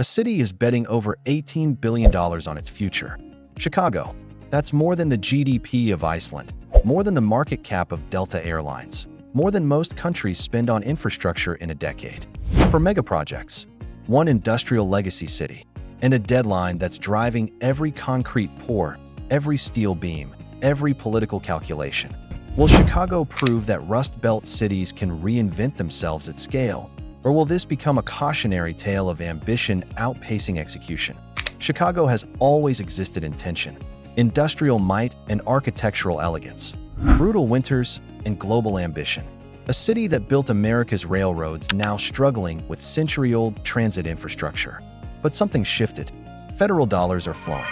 A city is betting over $18 billion on its future. Chicago. That's more than the GDP of Iceland, more than the market cap of Delta Airlines, more than most countries spend on infrastructure in a decade. For megaprojects, one industrial legacy city, and a deadline that's driving every concrete pour, every steel beam, every political calculation. Will Chicago prove that Rust Belt cities can reinvent themselves at scale, or will this become a cautionary tale of ambition outpacing execution? Chicago has always existed in tension: industrial might and architectural elegance, brutal winters and global ambition. A city that built America's railroads now struggling with century-old transit infrastructure. But something shifted. Federal dollars are flowing.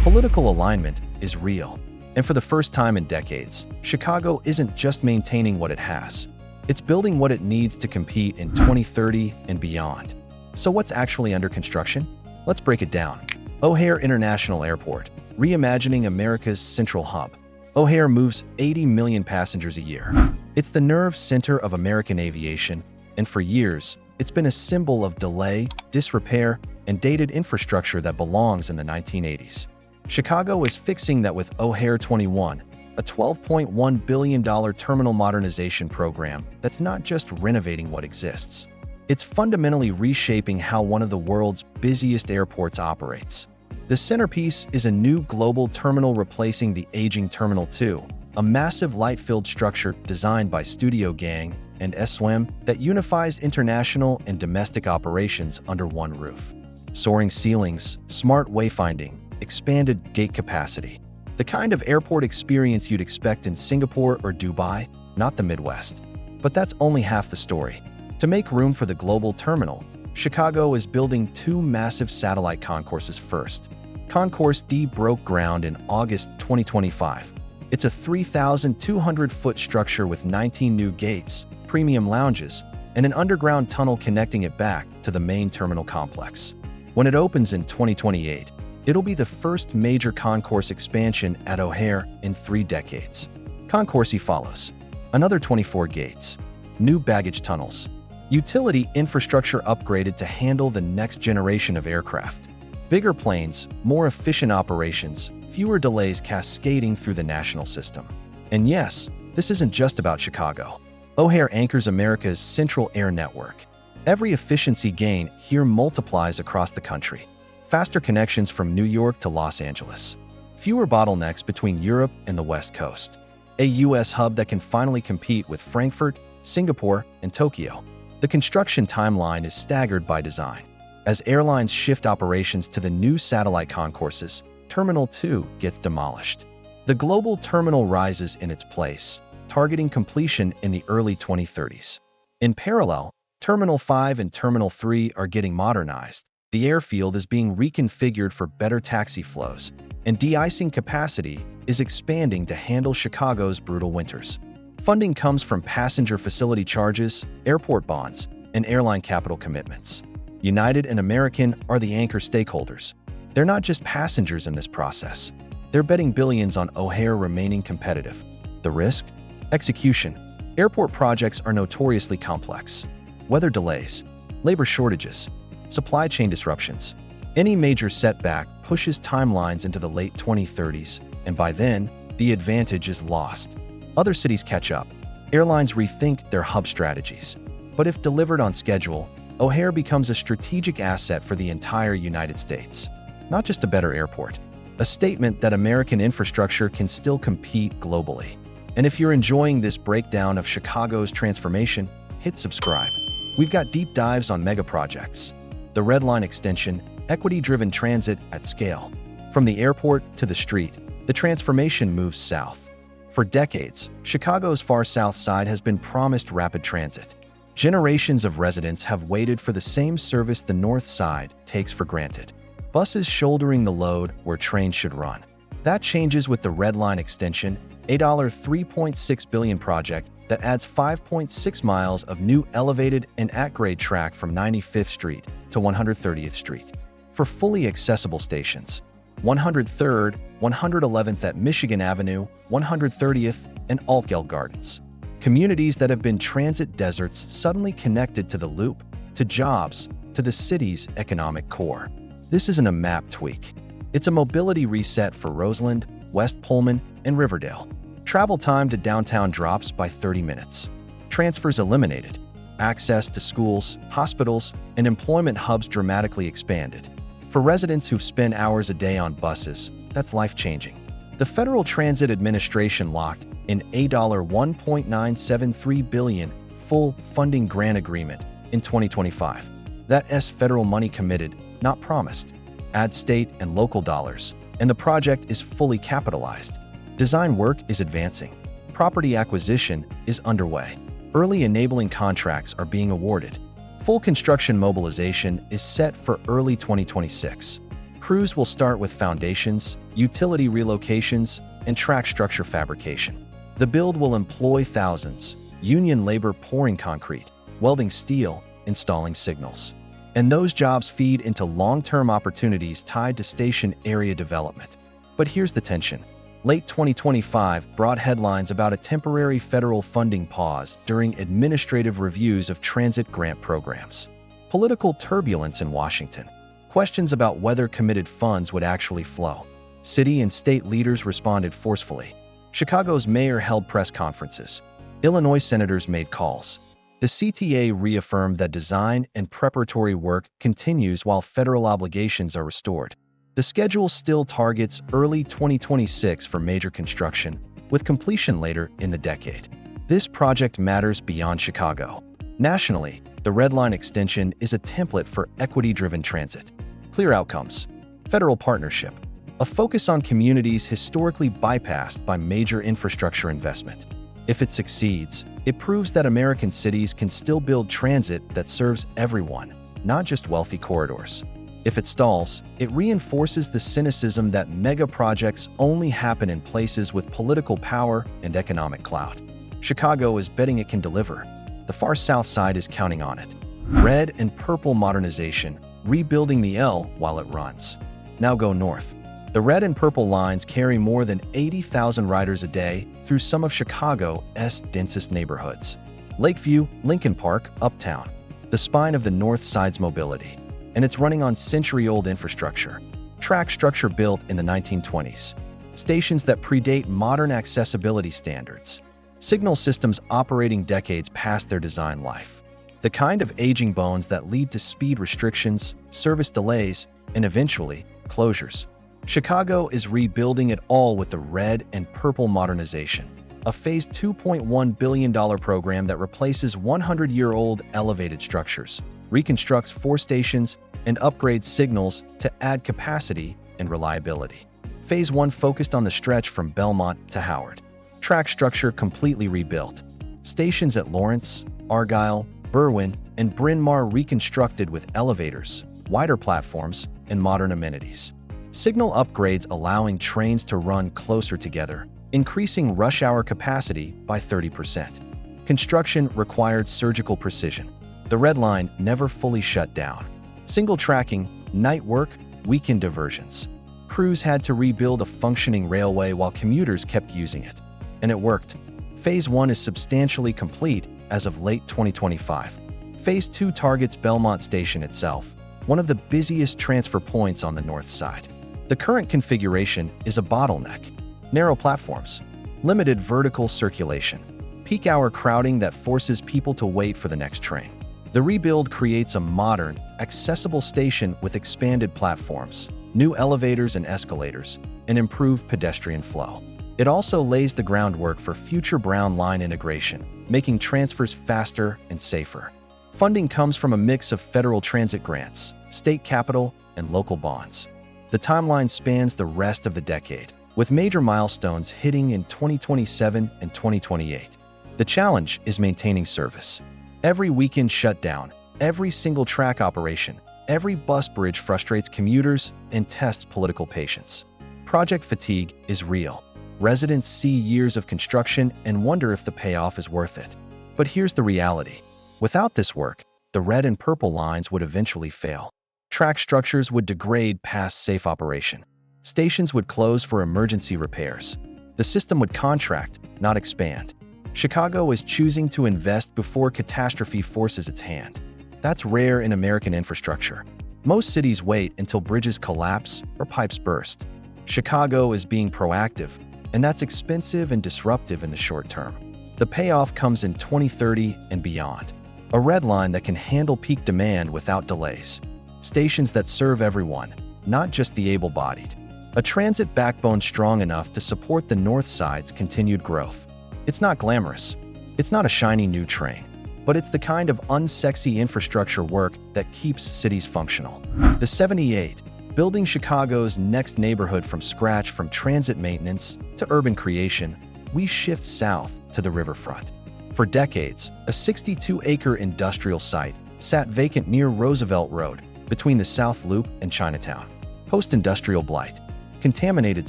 Political alignment is real. And for the first time in decades, Chicago isn't just maintaining what it has. It's building what it needs to compete in 2030 and beyond. So what's actually under construction? Let's break it down. O'Hare International Airport, reimagining America's central hub. O'Hare moves 80 million passengers a year. It's the nerve center of American aviation, and for years, it's been a symbol of delay, disrepair, and dated infrastructure that belongs in the 1980s. Chicago is fixing that with O'Hare 21, a $12.1 billion terminal modernization program that's not just renovating what exists. It's fundamentally reshaping how one of the world's busiest airports operates. The centerpiece is a new global terminal replacing the aging Terminal 2, a massive light-filled structure designed by Studio Gang and SWM that unifies international and domestic operations under one roof. Soaring ceilings, smart wayfinding, expanded gate capacity. The kind of airport experience you'd expect in Singapore or Dubai, not the Midwest. But that's only half the story. To make room for the global terminal, Chicago is building two massive satellite concourses first. Concourse D broke ground in August 2025. It's a 3,200-foot structure with 19 new gates, premium lounges, and an underground tunnel connecting it back to the main terminal complex. When it opens in 2028, it'll be the first major concourse expansion at O'Hare in 3 decades. Concourse E follows. Another 24 gates, new baggage tunnels, utility infrastructure upgraded to handle the next generation of aircraft. Bigger planes, more efficient operations, fewer delays cascading through the national system. And yes, this isn't just about Chicago. O'Hare anchors America's central air network. Every efficiency gain here multiplies across the country. Faster connections from New York to Los Angeles. Fewer bottlenecks between Europe and the West Coast. A U.S. hub that can finally compete with Frankfurt, Singapore, and Tokyo. The construction timeline is staggered by design. As airlines shift operations to the new satellite concourses, Terminal 2 gets demolished. The global terminal rises in its place, targeting completion in the early 2030s. In parallel, Terminal 5 and Terminal 3 are getting modernized. The airfield is being reconfigured for better taxi flows, and de-icing capacity is expanding to handle Chicago's brutal winters. Funding comes from passenger facility charges, airport bonds, and airline capital commitments. United and American are the anchor stakeholders. They're not just passengers in this process. They're betting billions on O'Hare remaining competitive. The risk? Execution. Airport projects are notoriously complex. Weather delays, labor shortages, supply chain disruptions. Any major setback pushes timelines into the late 2030s, and by then, the advantage is lost. Other cities catch up. Airlines rethink their hub strategies. But if delivered on schedule, O'Hare becomes a strategic asset for the entire United States. Not just a better airport, a statement that American infrastructure can still compete globally. And if you're enjoying this breakdown of Chicago's transformation, hit subscribe. We've got deep dives on megaprojects, the Red Line extension, equity-driven transit at scale. From the airport to the street, the transformation moves south. For decades, Chicago's far south side has been promised rapid transit. Generations of residents have waited for the same service the north side takes for granted. Buses shouldering the load where trains should run. That changes with the Red Line extension, a $3.6 billion project that adds 5.6 miles of new elevated and at-grade track from 95th Street to 130th Street. For fully accessible stations, 103rd, 111th at Michigan Avenue, 130th, and Altgeld Gardens. Communities that have been transit deserts suddenly connected to the loop, to jobs, to the city's economic core. This isn't a map tweak. It's a mobility reset for Roseland, West Pullman, and Riverdale. Travel time to downtown drops by 30 minutes. Transfers eliminated. Access to schools, hospitals, and employment hubs dramatically expanded. For residents who've spent hours a day on buses, that's life-changing. The Federal Transit Administration locked in a $1.973 billion full funding grant agreement in 2025. That's federal money committed, not promised. Add state and local dollars, and the project is fully capitalized. Design work is advancing. Property acquisition is underway. Early enabling contracts are being awarded. Full construction mobilization is set for early 2026. Crews will start with foundations, utility relocations, and track structure fabrication. The build will employ thousands, union labor pouring concrete, welding steel, installing signals. And those jobs feed into long-term opportunities tied to station area development. But here's the tension. Late 2025 brought headlines about a temporary federal funding pause during administrative reviews of transit grant programs. Political turbulence in Washington. Questions about whether committed funds would actually flow. City and state leaders responded forcefully. Chicago's mayor held press conferences. Illinois senators made calls. The CTA reaffirmed that design and preparatory work continues while federal obligations are restored. The schedule still targets early 2026 for major construction, with completion later in the decade. This project matters beyond Chicago. Nationally, the Red Line extension is a template for equity-driven transit. Clear outcomes. Federal partnership. A focus on communities historically bypassed by major infrastructure investment. If it succeeds, it proves that American cities can still build transit that serves everyone, not just wealthy corridors. If it stalls, it reinforces the cynicism that megaprojects only happen in places with political power and economic clout. Chicago is betting it can deliver. The far south side is counting on it. Red and purple modernization, rebuilding the L while it runs. Now go north. The red and purple lines carry more than 80,000 riders a day through some of Chicago's densest neighborhoods. Lakeview, Lincoln Park, Uptown. The spine of the north side's mobility. And it's running on century-old infrastructure. Track structure built in the 1920s. Stations that predate modern accessibility standards. Signal systems operating decades past their design life. The kind of aging bones that lead to speed restrictions, service delays, and eventually, closures. Chicago is rebuilding it all with the red and purple modernization, a phased $2.1 billion program that replaces 100-year-old elevated structures, reconstructs 4 stations, and upgrades signals to add capacity and reliability. Phase 1 focused on the stretch from Belmont to Howard. Track structure completely rebuilt. Stations at Lawrence, Argyle, Berwyn, and Bryn Mawr reconstructed with elevators, wider platforms, and modern amenities. Signal upgrades allowing trains to run closer together, increasing rush hour capacity by 30%. Construction required surgical precision. The Red Line never fully shut down. Single tracking, night work, weekend diversions. Crews had to rebuild a functioning railway while commuters kept using it. And it worked. Phase 1 is substantially complete as of late 2025. Phase 2 targets Belmont Station itself, one of the busiest transfer points on the north side. The current configuration is a bottleneck. Narrow platforms, limited vertical circulation, peak hour crowding that forces people to wait for the next train. The rebuild creates a modern, accessible station with expanded platforms, new elevators and escalators, and improved pedestrian flow. It also lays the groundwork for future Brown Line integration, making transfers faster and safer. Funding comes from a mix of federal transit grants, state capital, and local bonds. The timeline spans the rest of the decade, with major milestones hitting in 2027 and 2028. The challenge is maintaining service. Every weekend shutdown, every single track operation, every bus bridge frustrates commuters and tests political patience. Project fatigue is real. Residents see years of construction and wonder if the payoff is worth it. But here's the reality. Without this work, the red and purple lines would eventually fail. Track structures would degrade past safe operation. Stations would close for emergency repairs. The system would contract, not expand. Chicago is choosing to invest before catastrophe forces its hand. That's rare in American infrastructure. Most cities wait until bridges collapse or pipes burst. Chicago is being proactive, and that's expensive and disruptive in the short term. The payoff comes in 2030 and beyond. A red line that can handle peak demand without delays. Stations that serve everyone, not just the able-bodied. A transit backbone strong enough to support the North Side's continued growth. It's not glamorous. It's not a shiny new train. But it's the kind of unsexy infrastructure work that keeps cities functional. The 78, building Chicago's next neighborhood from scratch. From transit maintenance to urban creation, we shift south to the riverfront. For decades, a 62-acre industrial site sat vacant near Roosevelt Road, between the South Loop and Chinatown. Post-industrial blight, contaminated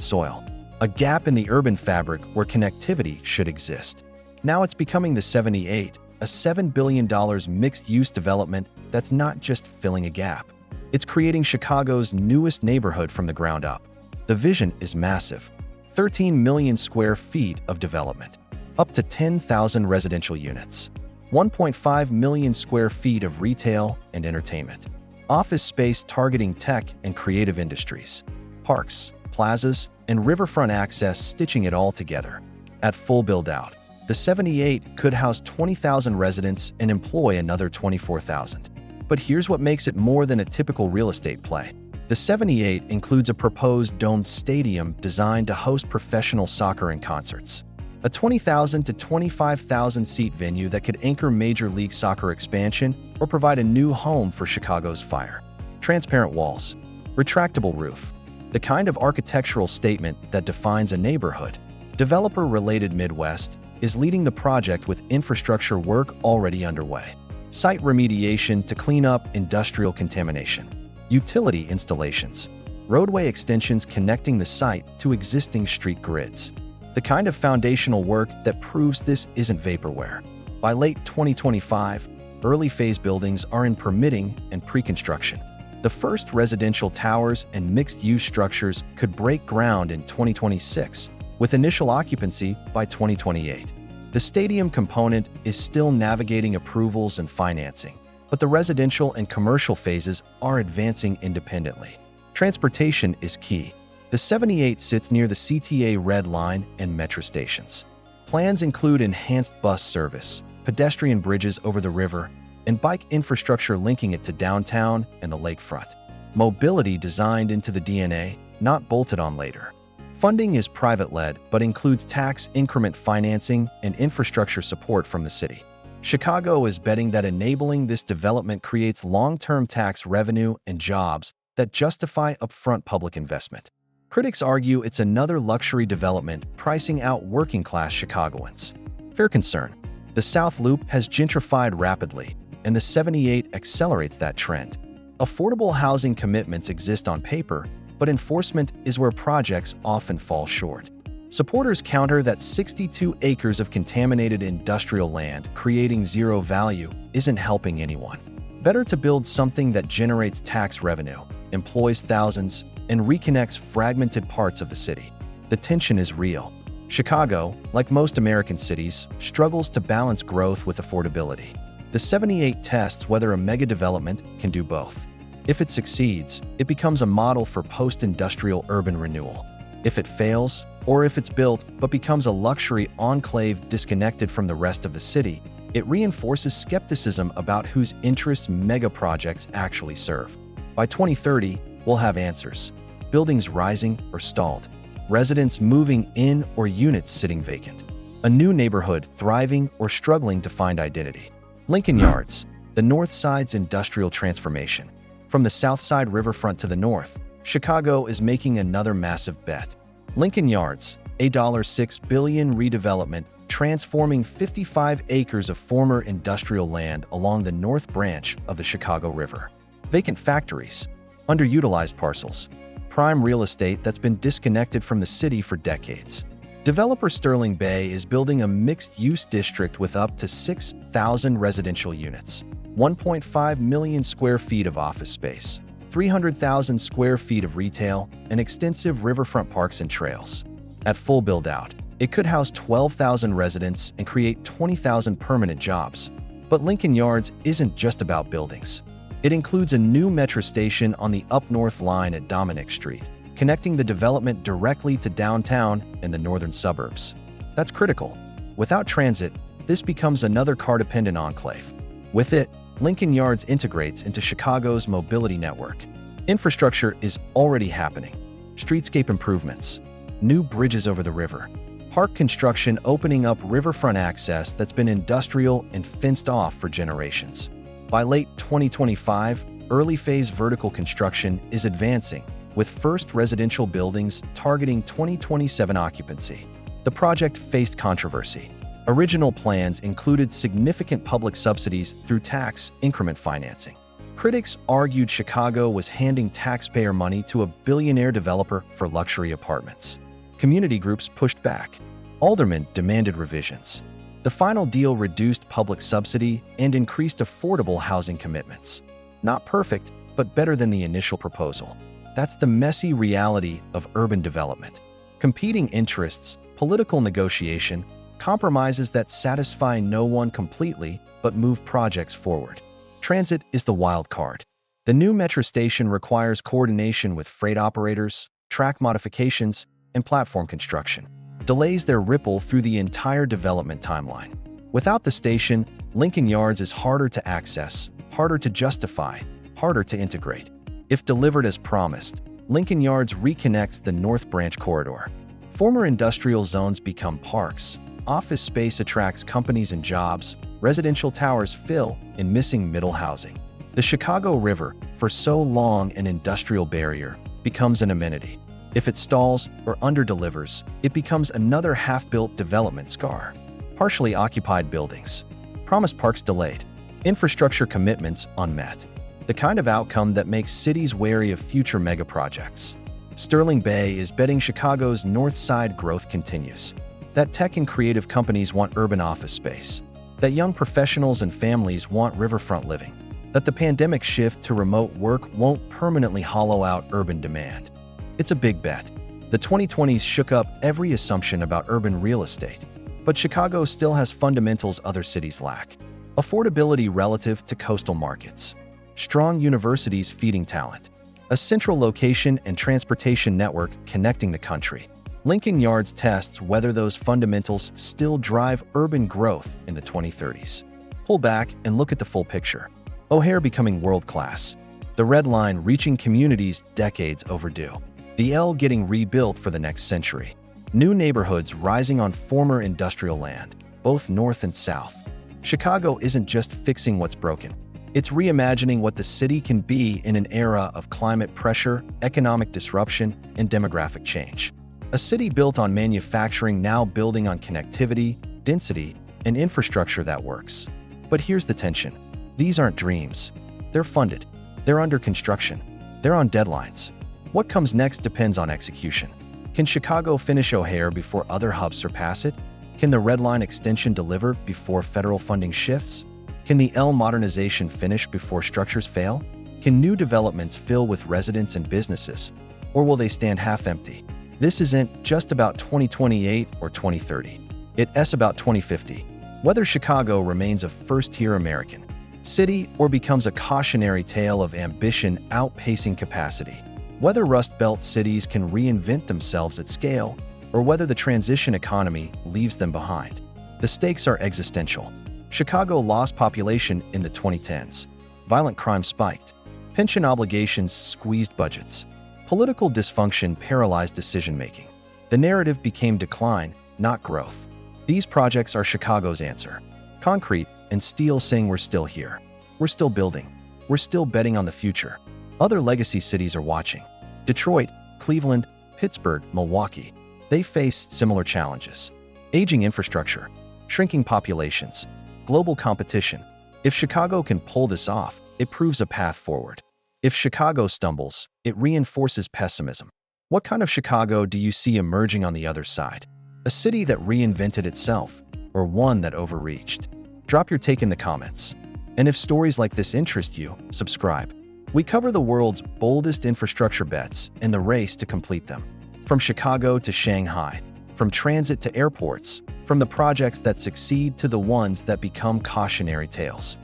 soil, a gap in the urban fabric where connectivity should exist. Now it's becoming the 78, a $7 billion mixed-use development that's not just filling a gap. It's creating Chicago's newest neighborhood from the ground up. The vision is massive. 13 million square feet of development, up to 10,000 residential units, 1.5 million square feet of retail and entertainment, office space targeting tech and creative industries, parks, plazas, and riverfront access stitching it all together. At full build-out, the 78 could house 20,000 residents and employ another 24,000. But here's what makes it more than a typical real estate play. The 78 includes a proposed domed stadium designed to host professional soccer and concerts, a 20,000 to 25,000 seat venue that could anchor Major League Soccer expansion or provide a new home for Chicago's fire. Transparent walls, retractable roof, the kind of architectural statement that defines a neighborhood. Developer-related Midwest is leading the project with infrastructure work already underway. Site remediation to clean up industrial contamination, utility installations, roadway extensions connecting the site to existing street grids. The kind of foundational work that proves this isn't vaporware. By late 2025, early phase buildings are in permitting and pre-construction. The first residential towers and mixed-use structures could break ground in 2026, with initial occupancy by 2028. The stadium component is still navigating approvals and financing, but the residential and commercial phases are advancing independently. Transportation is key. The 78 sits near the CTA Red Line and metro stations. Plans include enhanced bus service, pedestrian bridges over the river, and bike infrastructure linking it to downtown and the lakefront. Mobility designed into the DNA, not bolted on later. Funding is private-led but includes tax increment financing and infrastructure support from the city. Chicago is betting that enabling this development creates long-term tax revenue and jobs that justify upfront public investment. Critics argue it's another luxury development pricing out working-class Chicagoans. Fair concern. The South Loop has gentrified rapidly, and the 78 accelerates that trend. Affordable housing commitments exist on paper, but enforcement is where projects often fall short. Supporters counter that 62 acres of contaminated industrial land creating zero value isn't helping anyone. Better to build something that generates tax revenue, employs thousands, and reconnects fragmented parts of the city. The tension is real. Chicago, like most American cities, struggles to balance growth with affordability. The 78 tests whether a mega development can do both. If it succeeds, it becomes a model for post-industrial urban renewal. If it fails, or if it's built but becomes a luxury enclave disconnected from the rest of the city, it reinforces skepticism about whose interests megaprojects actually serve. By 2030, we'll have answers. Buildings rising or stalled, residents moving in or units sitting vacant, a new neighborhood thriving or struggling to find identity. Lincoln Yards, the North Side's industrial transformation. From the South Side riverfront to the north, Chicago is making another massive bet. Lincoln Yards, a $6 billion redevelopment transforming 55 acres of former industrial land along the north branch of the Chicago River. Vacant factories, underutilized parcels, prime real estate that's been disconnected from the city for decades. Developer Sterling Bay is building a mixed-use district with up to 6,000 residential units, 1.5 million square feet of office space, 300,000 square feet of retail, and extensive riverfront parks and trails. At full build-out, it could house 12,000 residents and create 20,000 permanent jobs. But Lincoln Yards isn't just about buildings. It includes a new metro station on the up-north line at Dominic Street, connecting the development directly to downtown and the northern suburbs. That's critical. Without transit, this becomes another car-dependent enclave. With it, Lincoln Yards integrates into Chicago's mobility network. Infrastructure is already happening. Streetscape improvements, new bridges over the river, park construction opening up riverfront access that's been industrial and fenced off for generations. By late 2025, early-phase vertical construction is advancing, with first residential buildings targeting 2027 occupancy. The project faced controversy. Original plans included significant public subsidies through tax increment financing. Critics argued Chicago was handing taxpayer money to a billionaire developer for luxury apartments. Community groups pushed back. Aldermen demanded revisions. The final deal reduced public subsidy and increased affordable housing commitments. Not perfect, but better than the initial proposal. That's the messy reality of urban development. Competing interests, political negotiation, compromises that satisfy no one completely but move projects forward. Transit is the wild card. The new metro station requires coordination with freight operators, track modifications, and platform construction. Delays there ripple through the entire development timeline. Without the station, Lincoln Yards is harder to access, harder to justify, harder to integrate. If delivered as promised, Lincoln Yards reconnects the North Branch corridor. Former industrial zones become parks. Office space attracts companies and jobs. Residential towers fill in missing middle housing. The Chicago River, for so long an industrial barrier, becomes an amenity. If it stalls or underdelivers, it becomes another half-built development scar. Partially occupied buildings. Promised parks delayed. Infrastructure commitments unmet. The kind of outcome that makes cities wary of future megaprojects. Sterling Bay is betting Chicago's North Side growth continues. That tech and creative companies want urban office space. That young professionals and families want riverfront living. That the pandemic shift to remote work won't permanently hollow out urban demand. It's a big bet. The 2020s shook up every assumption about urban real estate. But Chicago still has fundamentals other cities lack. Affordability relative to coastal markets. Strong universities feeding talent. A central location and transportation network connecting the country. Lincoln Yards tests whether those fundamentals still drive urban growth in the 2030s. Pull back and look at the full picture. O'Hare becoming world-class. The Red Line reaching communities decades overdue. The L getting rebuilt for the next century. New neighborhoods rising on former industrial land, both north and south. Chicago isn't just fixing what's broken. It's reimagining what the city can be in an era of climate pressure, economic disruption, and demographic change. A city built on manufacturing now building on connectivity, density, and infrastructure that works. But here's the tension. These aren't dreams. They're funded. They're under construction. They're on deadlines. What comes next depends on execution. Can Chicago finish O'Hare before other hubs surpass it? Can the Red Line extension deliver before federal funding shifts? Can the L modernization finish before structures fail? Can new developments fill with residents and businesses? Or will they stand half empty? This isn't just about 2028 or 2030. It's about 2050. Whether Chicago remains a first-tier American city or becomes a cautionary tale of ambition outpacing capacity. Whether Rust Belt cities can reinvent themselves at scale, or whether the transition economy leaves them behind. The stakes are existential. Chicago lost population in the 2010s. Violent crime spiked. Pension obligations squeezed budgets. Political dysfunction paralyzed decision-making. The narrative became decline, not growth. These projects are Chicago's answer. Concrete and steel saying we're still here. We're still building. We're still betting on the future. Other legacy cities are watching. Detroit, Cleveland, Pittsburgh, Milwaukee. They face similar challenges. Aging infrastructure, shrinking populations, global competition. If Chicago can pull this off, it proves a path forward. If Chicago stumbles, it reinforces pessimism. What kind of Chicago do you see emerging on the other side? A city that reinvented itself, or one that overreached? Drop your take in the comments. And if stories like this interest you, subscribe. We cover the world's boldest infrastructure bets and the race to complete them. From Chicago to Shanghai, from transit to airports, from the projects that succeed to the ones that become cautionary tales.